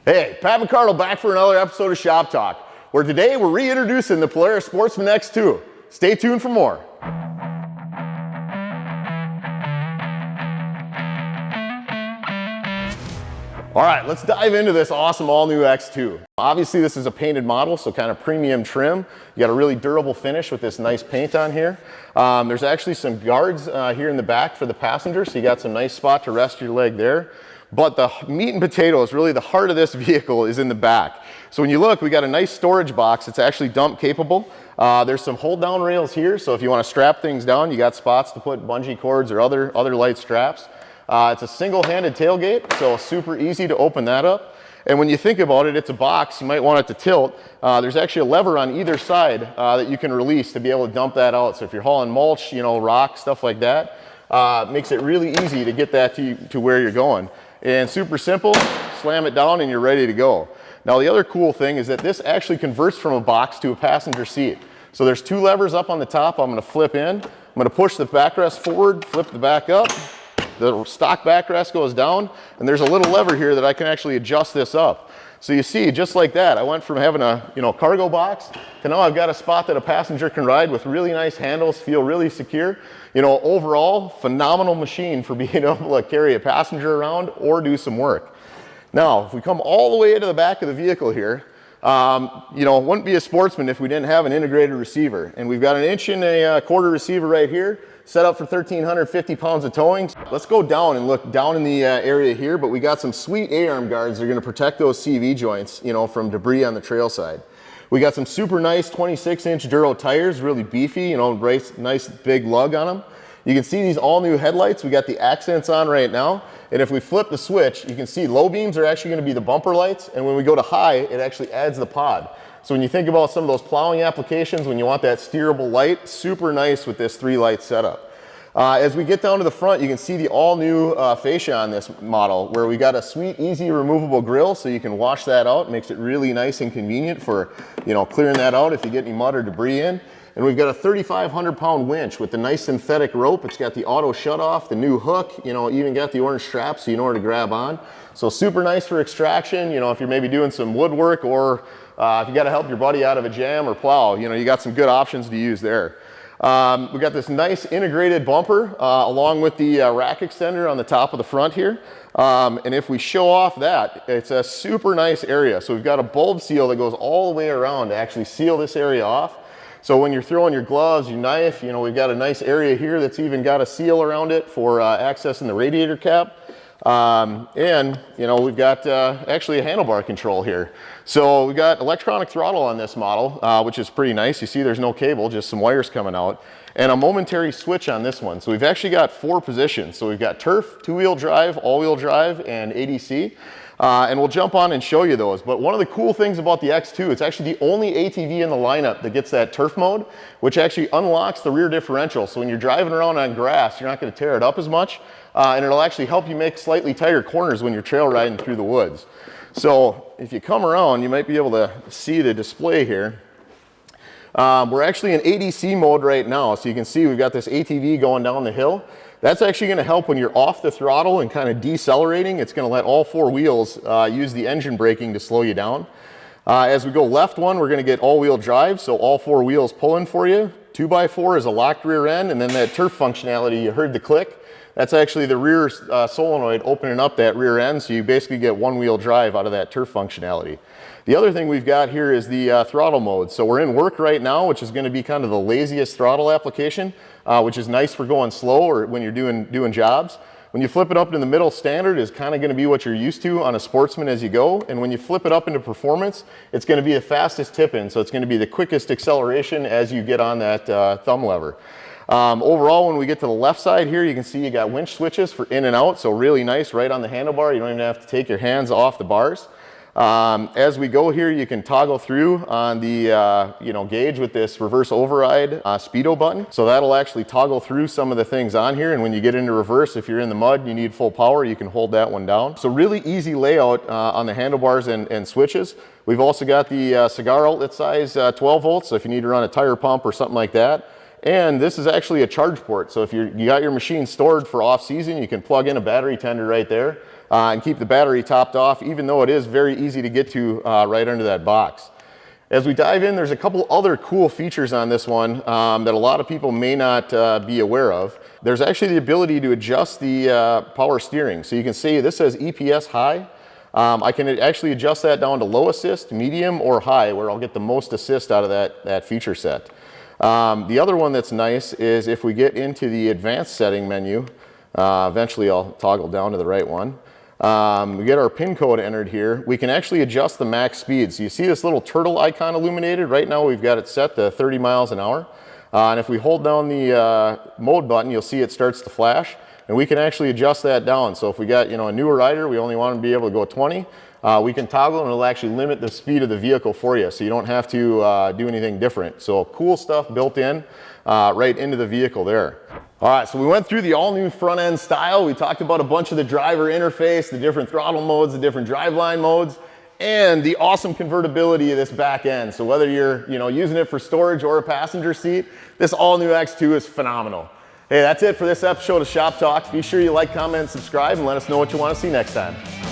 Hey, Pat McCardle back for another episode of Shop Talk, where today we're reintroducing the Polaris Sportsman X2. Stay tuned for more. All right, let's dive into this awesome all-new X2. Obviously, this is a painted model, so kind of premium trim. You got a really durable finish with this nice paint on here. There's actually some guards here in the back for the passenger, so you got some nice spot to rest your leg there. But the meat and potatoes, really the heart of this vehicle, is in the back. So when you look, we got a nice storage box. It's actually dump capable. There's some hold down rails here, so if you want to strap things down, you got spots to put bungee cords or other light straps. It's a single-handed tailgate, so super easy to open that up. And when you think about it, it's a box. You might want it to tilt. There's actually a lever on either side that you can release to be able to dump that out. So if you're hauling mulch, rock, stuff like that, makes it really easy to get that to where you're going. And super simple, slam it down and you're ready to go. Now the other cool thing is that this actually converts from a box to a passenger seat. So there's two levers up on the top. I'm going to flip in. I'm going to push the backrest forward, flip the back up. The stock backrest goes down, and there's a little lever here that I can actually adjust this up. So you see, just like that, I went from having a cargo box to now I've got a spot that a passenger can ride with really nice handles, feel really secure. Overall, phenomenal machine for being able to carry a passenger around or do some work. Now, if we come all the way to the back of the vehicle here, it wouldn't be a Sportsman if we didn't have an integrated receiver. And we've got an 1.25 inch receiver right here, set up for 1,350 pounds of towing. Let's go down and look down in the area here, but we got some sweet A-arm guards that are gonna protect those CV joints, from debris on the trail side. We got some super nice 26-inch Duro tires, really beefy, nice big lug on them. You can see these all new headlights. We got the accents on right now. And if we flip the switch, you can see low beams are actually gonna be the bumper lights. And when we go to high, it actually adds the pod. So when you think about some of those plowing applications, when you want that steerable light, super nice with this 3-light setup. As we get down to the front, you can see the all-new fascia on this model, where we got a sweet, easy removable grill, so you can wash that out. Makes it really nice and convenient for, clearing that out if you get any mud or debris in. And we've got a 3,500-pound winch with the nice synthetic rope. It's got the auto shutoff, the new hook, even got the orange strap so you know where to grab on. So super nice for extraction, if you're maybe doing some woodwork or if you got to help your buddy out of a jam or plow, you got some good options to use there. We got this nice integrated bumper along with the rack extender on the top of the front here. And if we show off that, it's a super nice area. So we've got a bulb seal that goes all the way around to actually seal this area off. So when you're throwing your gloves, your knife, we've got a nice area here that's even got a seal around it for accessing the radiator cap. We've got actually a handlebar control here. So we've got electronic throttle on this model, which is pretty nice. You see there's no cable, just some wires coming out, and a momentary switch on this one. So we've actually got 4 positions. So we've got turf, 2-wheel drive, all-wheel drive, and ADC. And we'll jump on and show you those. But one of the cool things about the X2, it's actually the only ATV in the lineup that gets that turf mode, which actually unlocks the rear differential. So when you're driving around on grass, you're not going to tear it up as much. And it'll actually help you make slightly tighter corners when you're trail riding through the woods. So if you come around, you might be able to see the display here. We're actually in ADC mode right now. So you can see we've got this ATV going down the hill. That's actually going to help when you're off the throttle and kind of decelerating. It's going to let all 4 wheels use the engine braking to slow you down. As we go left one, we're going to get all-wheel drive, so all 4 wheels pulling for you. 2x4 is a locked rear end, and then that turf functionality, you heard the click. That's actually the rear solenoid opening up that rear end, so you basically get 1-wheel drive out of that turf functionality. The other thing we've got here is the throttle mode. So we're in work right now, which is going to be kind of the laziest throttle application, which is nice for going slow or when you're doing jobs. When you flip it up into the middle, standard is kind of going to be what you're used to on a Sportsman as you go. And when you flip it up into performance, it's going to be the fastest tip-in. So it's going to be the quickest acceleration as you get on that thumb lever. Overall, when we get to the left side here, you can see you got winch switches for in and out. So really nice right on the handlebar. You don't even have to take your hands off the bars. As we go here, you can toggle through on the gauge with this reverse override speedo button. So that'll actually toggle through some of the things on here. And when you get into reverse, if you're in the mud and you need full power, you can hold that one down. So really easy layout on the handlebars and switches. We've also got the cigar outlet size 12 volts. So if you need to run a tire pump or something like that. And this is actually a charge port. So if you got your machine stored for off season, you can plug in a battery tender right there. and keep the battery topped off, even though it is very easy to get to right under that box. As we dive in, there's a couple other cool features on this one that a lot of people may not be aware of. There's actually the ability to adjust the power steering. So you can see this says EPS high. I can actually adjust that down to low assist, medium, or high, where I'll get the most assist out of that feature set. The other one that's nice is if we get into the advanced setting menu, eventually I'll toggle down to the right one. We get our pin code entered here. We can actually adjust the max speed. So you see this little turtle icon illuminated? Right now we've got it set to 30 miles an hour. And if we hold down the mode button, you'll see it starts to flash. And we can actually adjust that down. So if we got, a newer rider, we only want to be able to go 20, we can toggle and it'll actually limit the speed of the vehicle for you. So you don't have to do anything different. So cool stuff built in right into the vehicle there. All right, so we went through the all new front end style. We talked about a bunch of the driver interface, the different throttle modes, the different driveline modes, and the awesome convertibility of this back end. So whether you're using it for storage or a passenger seat, this all new X2 is phenomenal. Hey, that's it for this episode of Shop Talk. Be sure you like, comment, and subscribe, and let us know what you want to see next time.